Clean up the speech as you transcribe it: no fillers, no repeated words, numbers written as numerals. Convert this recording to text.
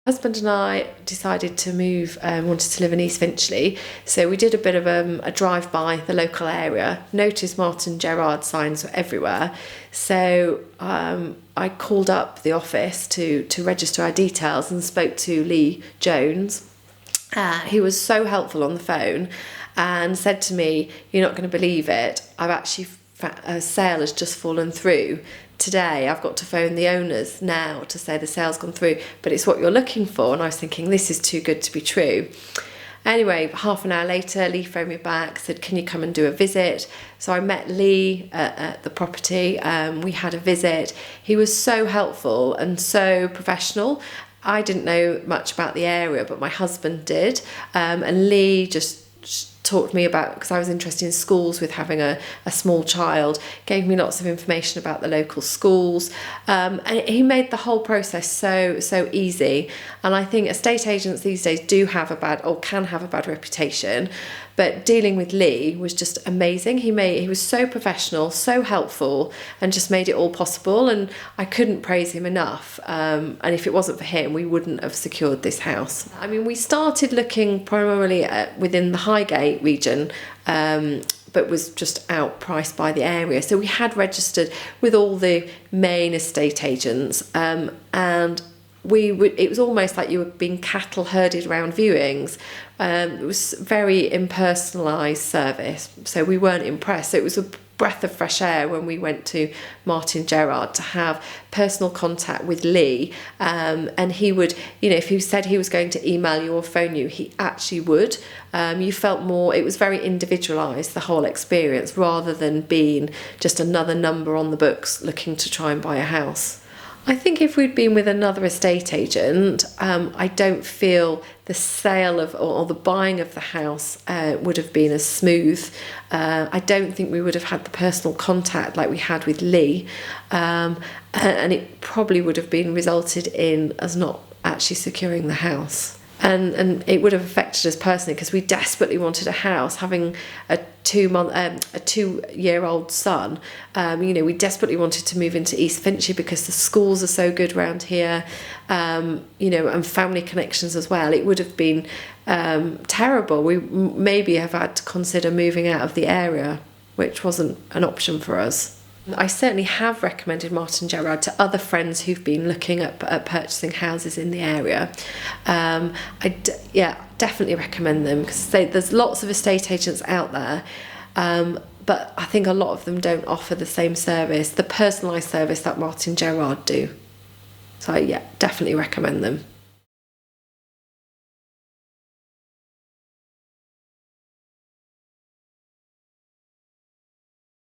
Husband and I decided to move, wanted to live in East Finchley, so we did a bit of a drive by the local area, noticed Martyn Gerrard signs were everywhere, so I called up the office to register our details and spoke to Lee Jones. He was so helpful on the phone and said to me, "You're not going to believe it, I've actually, a sale has just fallen through. Today I've got to phone the owners now to say the sale's gone through, but it's what you're looking for." And I was thinking, this is too good to be true. Anyway, half an hour later, Lee phoned me back, said, "Can you come and do a visit?" So I met Lee at the property. We had a visit. He was so helpful and so professional. I didn't know much about the area, but my husband did. And Lee just talked to me about, because I was interested in schools with having a small child, gave me lots of information about the local schools, and he made the whole process so easy. And I think estate agents these days do have a bad, or can have a bad reputation, but dealing with Lee was just amazing. He was so professional, so helpful, and just made it all possible, and I couldn't praise him enough. And if it wasn't for him, we wouldn't have secured this house. I mean, we started looking primarily within the Highgate region, but was just outpriced by the area. So we had registered with all the main estate agents, and it was almost like you were being cattle herded around viewings. It was very impersonalised service, so we weren't impressed. So it was a breath of fresh air when we went to Martyn Gerrard to have personal contact with Lee, and he would, if he said he was going to email you or phone you, he actually would. You felt more, it was very individualised, the whole experience, rather than being just another number on the books looking to try and buy a house. I think if we'd been with another estate agent, I don't feel the sale of or the buying of the house would have been as smooth. I don't think we would have had the personal contact like we had with Lee, and it probably would have been resulted in us not actually securing the house. And it would have affected us personally, because we desperately wanted a house. Having a 2-year-old son, we desperately wanted to move into East Finchley because the schools are so good around here, and family connections as well. It would have been terrible. We maybe have had to consider moving out of the area, which wasn't an option for us. I certainly have recommended Martyn Gerrard to other friends who've been looking at purchasing houses in the area. Definitely recommend them, because there's lots of estate agents out there, but I think a lot of them don't offer the same service, the personalised service that Martyn Gerrard do. So yeah, definitely recommend them.